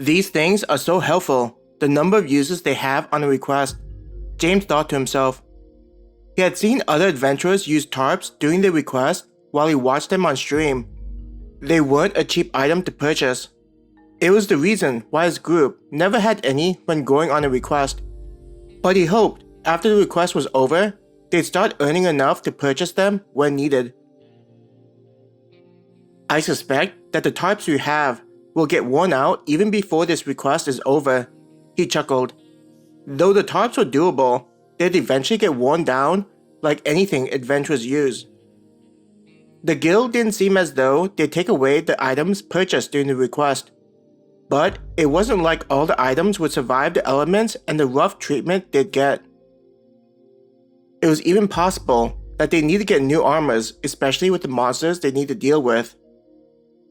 These things are so helpful, the number of uses they have on a request, James thought to himself. He had seen other adventurers use tarps during their request while he watched them on stream. They weren't a cheap item to purchase. It was the reason why his group never had any when going on a request. But he hoped after the request was over, they'd start earning enough to purchase them when needed. I suspect that the tarps we have will get worn out even before this request is over, he chuckled. Though the tarps were doable, they'd eventually get worn down like anything adventurers use. The guild didn't seem as though they'd take away the items purchased during the request. But it wasn't like all the items would survive the elements and the rough treatment they'd get. It was even possible that they need to get new armors, especially with the monsters they need to deal with.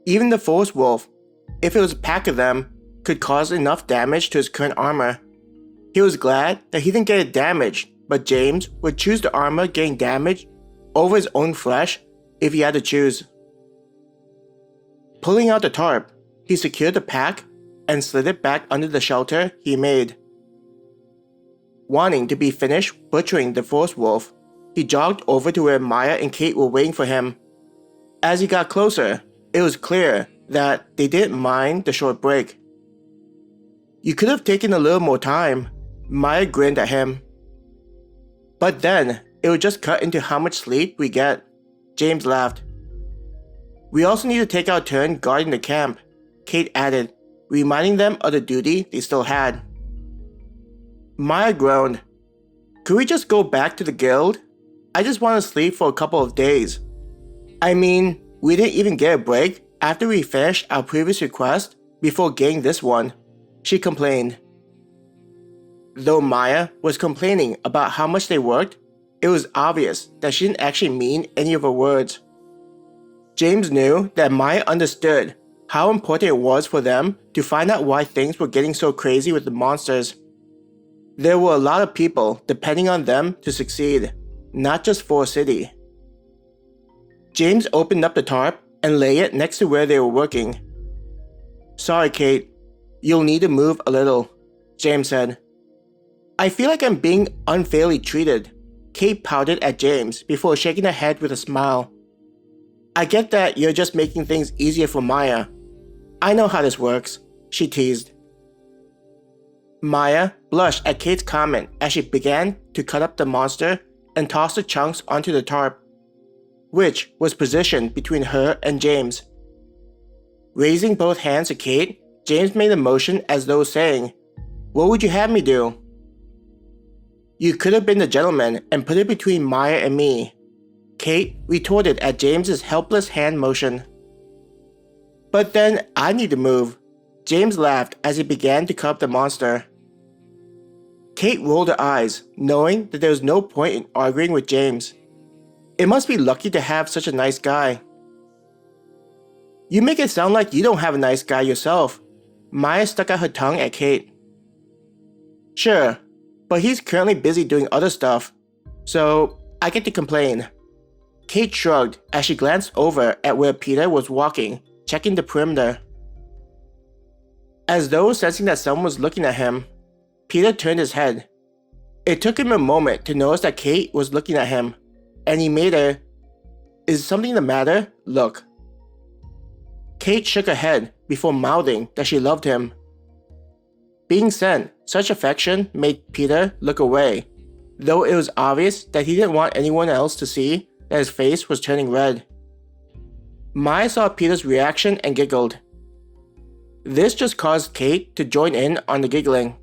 Even the Force Wolf, if it was a pack of them, could cause enough damage to his current armor. He was glad that he didn't get it damaged, but James would choose the armor getting damaged over his own flesh if he had to choose. Pulling out the tarp, he secured the pack and slid it back under the shelter he made. Wanting to be finished butchering the Force Wolf, he jogged over to where Maya and Kate were waiting for him. As he got closer, it was clear that they didn't mind the short break. "You could have taken a little more time," Maya grinned at him. "But then, it would just cut into how much sleep we get," James laughed. "We also need to take our turn guarding the camp," Kate added, reminding them of the duty they still had. Maya groaned. "Could we just go back to the guild? I just want to sleep for a couple of days. I mean, we didn't even get a break after we finished our previous request before getting this one," she complained. Though Maya was complaining about how much they worked, it was obvious that she didn't actually mean any of her words. James knew that Maya understood how important it was for them to find out why things were getting so crazy with the monsters. There were a lot of people depending on them to succeed, not just Forest City. James opened up the tarp and lay it next to where they were working. "Sorry, Kate. You'll need to move a little," James said. "I feel like I'm being unfairly treated," Kate pouted at James before shaking her head with a smile. "I get that you're just making things easier for Maya. I know how this works," she teased. Maya blushed at Kate's comment as she began to cut up the monster and toss the chunks onto the tarp, which was positioned between her and James. Raising both hands to Kate, James made a motion as though saying, "What would you have me do?" "You could have been the gentleman and put it between Maya and me," Kate retorted at James's helpless hand motion. "But then I need to move," James laughed as he began to cut up the monster. Kate rolled her eyes, knowing that there was no point in arguing with James. It must be lucky to have such a nice guy. "You make it sound like you don't have a nice guy yourself," Maya stuck out her tongue at Kate. "Sure, but he's currently busy doing other stuff, so I get to complain." Kate shrugged as she glanced over at where Peter was walking, checking the perimeter. As though sensing that someone was looking at him, Peter turned his head. It took him a moment to notice that Kate was looking at him, and he made a "Is something the matter?" look. Kate shook her head before mouthing that she loved him. Being sent such affection made Peter look away, though it was obvious that he didn't want anyone else to see that his face was turning red. Maya saw Peter's reaction and giggled. This just caused Kate to join in on the giggling.